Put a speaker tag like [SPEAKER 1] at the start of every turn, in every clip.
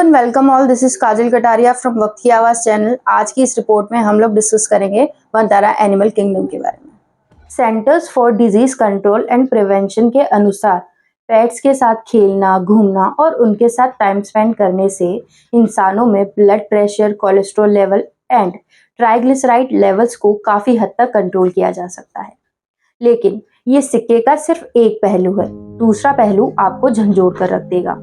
[SPEAKER 1] And welcome all, this is Kajal Kataria from वक्त की आवाज़ चैनल। आज की इस रिपोर्ट में हम लोग डिस्कस करेंगे वंतारा एनिमल किंगडम के बारे में। Centres for disease control and prevention के अनुसार पेट्स के साथ खेलना, घूमना और उनके साथ टाइम स्पेंड करने से इंसानों में blood pressure, cholesterol level and triglyceride levels को काफ़ी हद तक कंट्रोल किया जा सकता है। लेकिन ये सिक्के का सिर्फ एक पहलू है, दूसरा पहलू आपको झंझोड़ कर रख देगा।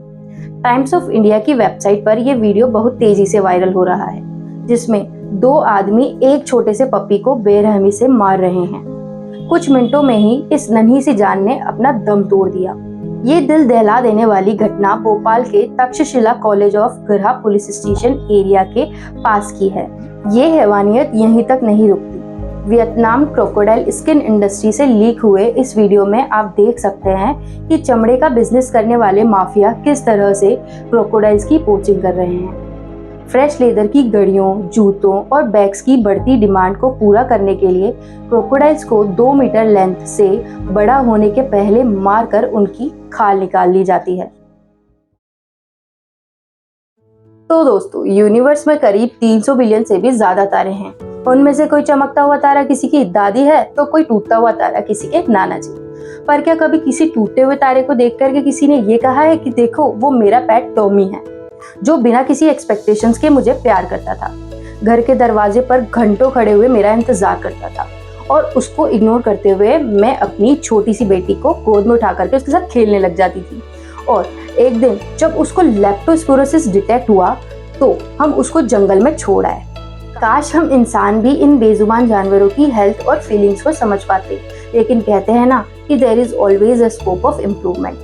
[SPEAKER 1] टाइम्स ऑफ इंडिया की वेबसाइट पर यह वीडियो बहुत तेजी से वायरल हो रहा है, जिसमें दो आदमी एक छोटे से पप्पी को बेरहमी से मार रहे हैं। कुछ मिनटों में ही इस नन्ही सी जान ने अपना दम तोड़ दिया। ये दिल दहला देने वाली घटना भोपाल के Takshashila college of Garha police station area के पास की है। ये हैवानियत यहीं तक नहीं रुकती। वियतनाम क्रोकोडाइल स्किन इंडस्ट्री से लीक हुए इस वीडियो में आप देख सकते हैं कि चमड़े का बिजनेस करने वाले माफिया किस तरह से क्रोकोडाइल्स की पोचिंग कर रहे हैं। फ्रेश लेदर की गड़ियों, जूतों और बैग्स की बढ़ती डिमांड को पूरा करने के लिए क्रोकोडाइल्स को 2 मीटर लेंथ से बड़ा होने के पहले मारकर उनकी खाल निकाल ली जाती है। तो दोस्तों, यूनिवर्स में करीब 300 बिलियन से भी ज्यादा तारे हैं। उनमें से कोई चमकता हुआ तारा किसी की दादी है तो कोई टूटता हुआ तारा किसी के नाना जी। पर क्या कभी किसी टूटे हुए तारे को देख करके किसी ने ये कहा है कि देखो वो मेरा पेट टॉमी है, जो बिना किसी एक्सपेक्टेशंस के मुझे प्यार करता था, घर के दरवाजे पर घंटों खड़े हुए मेरा इंतजार करता था और उसको इग्नोर करते हुए मैं अपनी छोटी सी बेटी को गोद में उठा करके उसके साथ खेलने लग जाती थी। और एक दिन जब उसको लेप्टोस्पिरोसिस डिटेक्ट हुआ तो हम उसको जंगल में छोड़ आए। काश हम इंसान भी इन बेजुबान जानवरों की हेल्थ और फीलिंग्स को समझ पाते, लेकिन कहते हैं ना कि there is always a scope of improvement.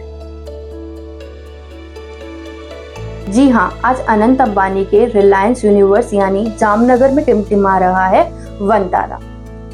[SPEAKER 1] जी हाँ, आज अनंत अंबानी के रिलायंस यूनिवर्स यानी जामनगर में टिमटिमा रहा है वनतारा।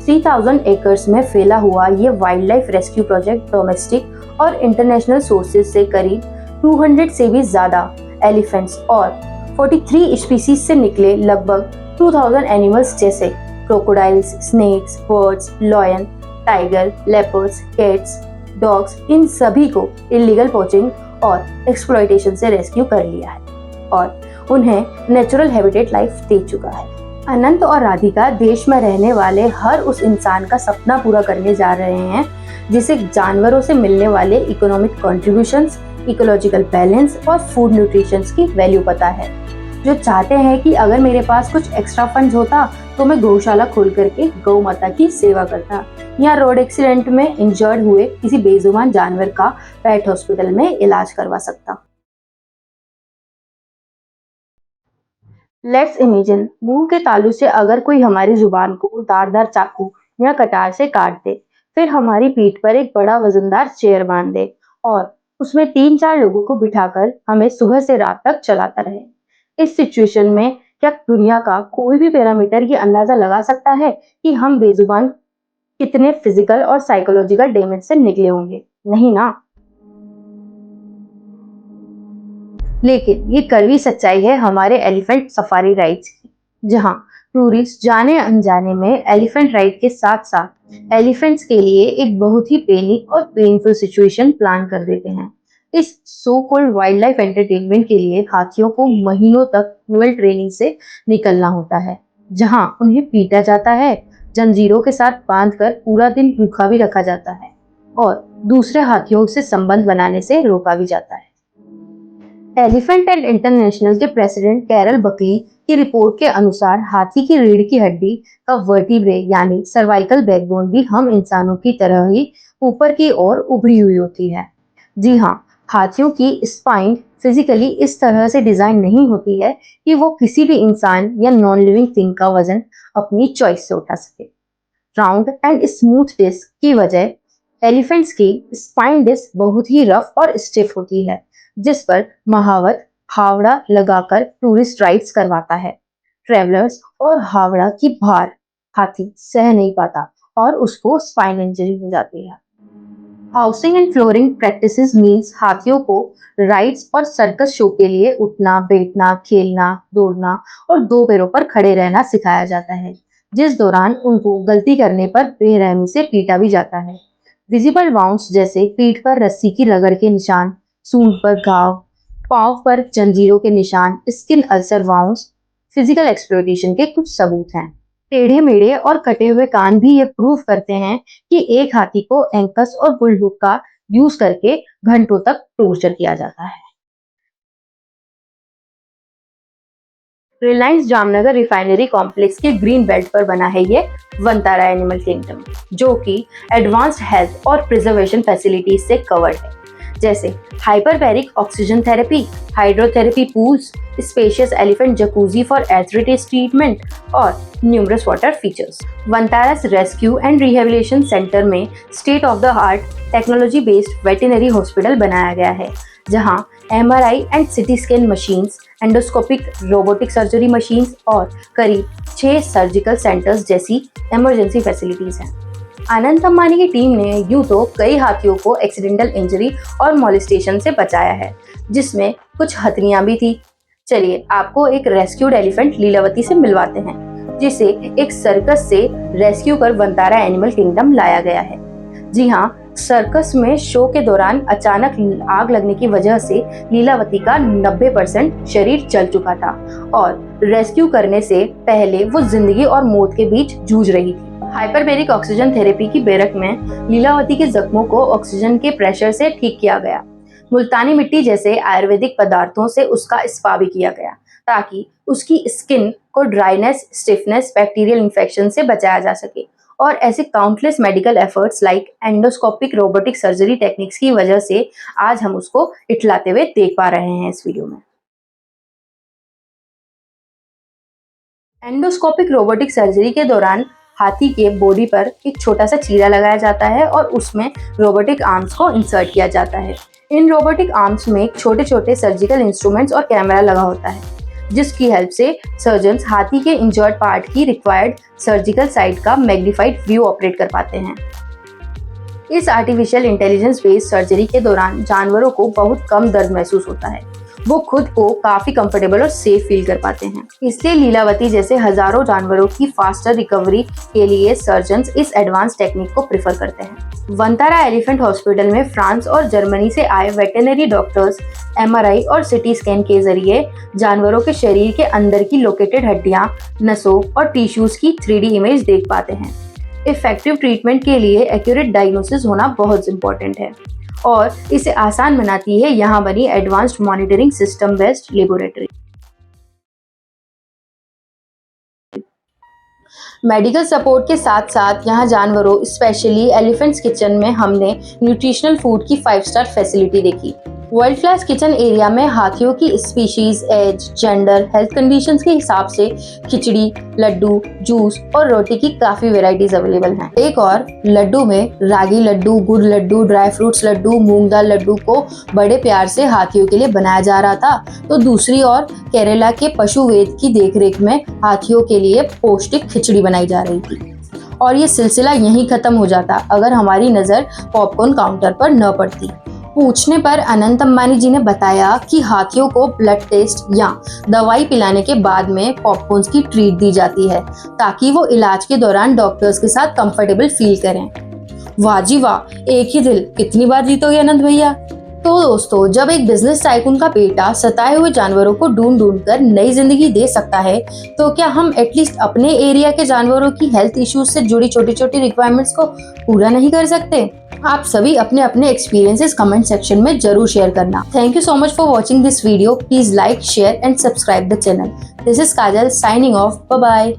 [SPEAKER 1] 3000 एकर्स में फैला हुआ ये wild life rescue project domestic और इंटरनेशनल सोर्सेज से करीब 200 से भी ज्यादा एलिफेंट्स और 43 स्पीसीज से निकले लगभग 2000 एनिमल्स जैसे crocodiles, snakes, birds, lion, tiger, leopards, cats, dogs, इन सभी को इलीगल पोचिंग और एक्सप्लॉयटेशन से रेस्क्यू कर लिया है और उन्हें नेचुरल हैबिटेट लाइफ दे चुका है। अनंत और राधिका देश में रहने वाले हर उस इंसान का सपना पूरा करने जा रहे हैं जिसे जानवरों से मिलने वाले इकोनॉमिक कॉन्ट्रीब्यूशंस, इकोलॉजिकल बैलेंस और फूड न्यूट्रिशन की वैल्यू पता है, जो चाहते हैं कि अगर मेरे पास कुछ एक्स्ट्रा फंड होता तो मैं गौशाला खोल करके गौ माता की सेवा करता या रोड एक्सीडेंट में इंजर्ड हुए किसी बेजुबान जानवर का पेट हॉस्पिटल में इलाज करवा सकता। लेट्स इमेजिन, मुंह के तालू से अगर कोई हमारी जुबान को धारदार चाकू या कटार से काट दे, फिर हमारी पीठ पर एक बड़ा वजनदार चेयर बांध दे और उसमें 3-4 लोगों को बिठाकर हमें सुबह से रात तक चलाता रहे। इस सिचुएशन में क्या दुनिया का कोई भी पैरामीटर ये अंदाजा लगा सकता है कि हम बेजुबान कितने फिजिकल और साइकोलॉजिकल डैमेज से निकले होंगे? नहीं ना। लेकिन ये कड़वी सच्चाई है हमारे एलिफेंट सफारी राइड्स की, जहां टूरिस्ट जाने अनजाने में एलिफेंट राइड के साथ साथ एलिफेंट्स के लिए एक बहुत ही पैनिक और पेनफुल सिचुएशन प्लान कर देते हैं। इस so called wild life entertainment के लिए हाथियों को महीनों तक क्रूअल ट्रेनिंग से निकलना होता है, जहां उन्हें पीटा जाता है, जंजीरों के साथ बांधकर पूरा दिन भूखा भी रखा जाता है और दूसरे हाथियों से संबंध बनाने से रोका भी जाता है। एलिफेंट एंड इंटरनेशनल के प्रेसिडेंट कैरल बकली की रिपोर्ट के अनुसार हाथी की रीढ़ की हड्डी का वर्टिब्रे यानी सर्वाइकल बैकबोन भी हम इंसानों की तरह ही ऊपर की ओर उभरी हुई होती है। जी हाँ, हाथियों की स्पाइन फिजिकली इस तरह से डिजाइन नहीं होती है कि वो किसी भी इंसान या नॉन लिविंग थिंग का वजन अपनी चॉइस से उठा सके। राउंड एंड स्मूथ डिस्क की वजह एलिफेंट्स की स्पाइन डिस्क बहुत ही रफ और स्टिफ होती है, जिस पर महावत हावड़ा लगाकर टूरिस्ट राइड्स करवाता है। ट्रेवलर्स और हावड़ा की भार हाथी सह नहीं पाता और उसको स्पाइन इंजरी हो जाती है। Housing and flooring practices means हाथियों को राइड्स और सर्कस शो के लिए उठना, बैठना, खेलना, दौड़ना और 2 पैरों पर खड़े रहना सिखाया जाता है, जिस दौरान उनको गलती करने पर बेरहमी से पीटा भी जाता है। विजिबल वाउंड्स जैसे पीठ पर रस्सी की रगड़ के निशान, सूंड पर घाव, पाँव पर जंजीरों के निशान, skin ulcer wounds physical exploration के कुछ सबूत हैं। टेढ़े मेढ़े और कटे हुए कान भी ये प्रूव करते हैं कि एक हाथी को एंकस और बुलडॉग का यूज करके घंटों तक टॉर्चर किया जाता है। रिलायंस जामनगर रिफाइनरी कॉम्प्लेक्स के ग्रीन बेल्ट पर बना है ये वंतारा एनिमल किंगडम, जो कि एडवांस्ड हेल्थ और प्रिजर्वेशन फैसिलिटीज से कवर्ड है, जैसे hyperbaric oxygen therapy, hydrotherapy pools, spacious elephant jacuzzi for arthritis treatment और numerous water features. Vantara's rescue and rehabilitation centre में state of the art technology based veterinary hospital बनाया गया है, जहां MRI and CT scan machines, endoscopic robotic surgery machines और करीब 6 surgical centres जैसी emergency facilities हैं। अनंत अंबानी की टीम ने यूं तो कई हाथियों को एक्सीडेंटल इंजरी और मॉलेस्टेशन से बचाया है, जिसमें कुछ हथनियां भी थी। चलिए आपको एक रेस्क्यूड एलिफेंट लीलावती से मिलवाते हैं, जिसे एक सर्कस से रेस्क्यू कर वंतारा एनिमल किंगडम लाया गया है। जी हाँ, सर्कस में शो के दौरान अचानक आग लगने की वजह से लीलावती का 90% शरीर जल चुका था और रेस्क्यू करने से पहले वो जिंदगी और मौत के बीच जूझ रही थी। हाइपरबेरिक ऑक्सीजन थेरेपी की बैरक में लीलावती के जख्मों को ऑक्सीजन के प्रेशर से ठीक किया गया। मुल्तानी मिट्टी जैसे आयुर्वेदिक पदार्थों से उसका स्पा भी किया गया, ताकि उसकी स्किन को ड्राइनेस, स्टिफनेस, बैक्टीरियल इन्फेक्शन से बचाया जा सके। और ऐसे countless medical efforts like endoscopic robotic surgery techniques की वजह से आज हम उसको इठलाते हुए देख पा रहे हैं इस वीडियो में। एंडोस्कोपिक रोबोटिक सर्जरी के दौरान हाथी के बॉडी पर एक छोटा सा चीरा लगाया जाता है और उसमें रोबोटिक आर्म्स को इंसर्ट किया जाता है। इन रोबोटिक आर्म्स में छोटे छोटे सर्जिकल इंस्ट्रूमेंट्स और कैमरा लगा होता है, जिसकी हेल्प से सर्जन्स हाथी के इंजर्ड पार्ट की रिक्वायर्ड सर्जिकल साइट का मैग्नीफाइड व्यू ऑपरेट कर पाते हैं। इस आर्टिफिशियल इंटेलिजेंस बेस्ड सर्जरी के दौरान जानवरों को बहुत कम दर्द महसूस होता है। वो खुद को काफी कंफर्टेबल और सेफ फील कर पाते हैं। इसलिए लीलावती जैसे हजारों जानवरों की फास्टर रिकवरी के लिए सर्जन्स इस एडवांस टेक्निक को प्रेफर करते हैं। वंतारा एलिफेंट हॉस्पिटल में फ्रांस और जर्मनी से आए वेटरनरी डॉक्टर्स MRI और सिटी स्कैन के जरिए जानवरों के शरीर के अंदर की लोकेटेड हड्डियां, नसों और टिश्यूज की 3D इमेज देख पाते हैं। इफेक्टिव ट्रीटमेंट के लिए एक्यूरेट डायग्नोसिस होना बहुत इंपॉर्टेंट है और इसे आसान बनाती है यहाँ बनी advanced monitoring system based laboratory. Medical support के साथ साथ यहाँ जानवरों स्पेशली एलिफेंट्स किचन में हमने न्यूट्रिशनल फूड की 5 स्टार फैसिलिटी देखी। वर्ल्ड क्लास किचन एरिया में हाथियों की species, age, gender, health conditions के हिसाब से खिचड़ी, लड्डू, जूस और रोटी की काफी वेराइटीज अवेलेबल हैं। एक और लड्डू में रागी लड्डू, गुड़ लड्डू, ड्राई फ्रूट्स लड्डू, मूंग दाल लड्डू को बड़े प्यार से हाथियों के लिए बनाया जा रहा था, तो दूसरी ओर केरला के पशु वैद्य की देखरेख में हाथियों के लिए पौष्टिक खिचड़ी बनाई जा रही थी। और ये सिलसिला यहीं खत्म हो जाता अगर हमारी नजर पॉपकॉर्न काउंटर पर न पड़ती। पूछने पर अनंत अंबानी जी ने बताया कि हाथियों को ब्लड टेस्ट या दवाई पिलाने के बाद में पॉपकॉर्न की ट्रीट दी जाती है, ताकि वो इलाज के दौरान डॉक्टर्स के साथ कंफर्टेबल फील करें। वाह जी वाह, एक ही दिल कितनी बार जीतोगे अनंत भैया। तो दोस्तों, जब एक बिजनेस टाइकून का बेटा सताए हुए जानवरों को ढूंढ कर नई जिंदगी दे सकता है, तो क्या हम एटलीस्ट अपने एरिया के जानवरों की हेल्थ इश्यूज से जुड़ी छोटी छोटी रिक्वायरमेंट्स को पूरा नहीं कर सकते? आप सभी अपने अपने एक्सपीरियंसेस कमेंट सेक्शन में जरूर शेयर करना। Thank you so much for watching this video. Please like, share and subscribe the channel. This is Kajal signing off. Bye bye.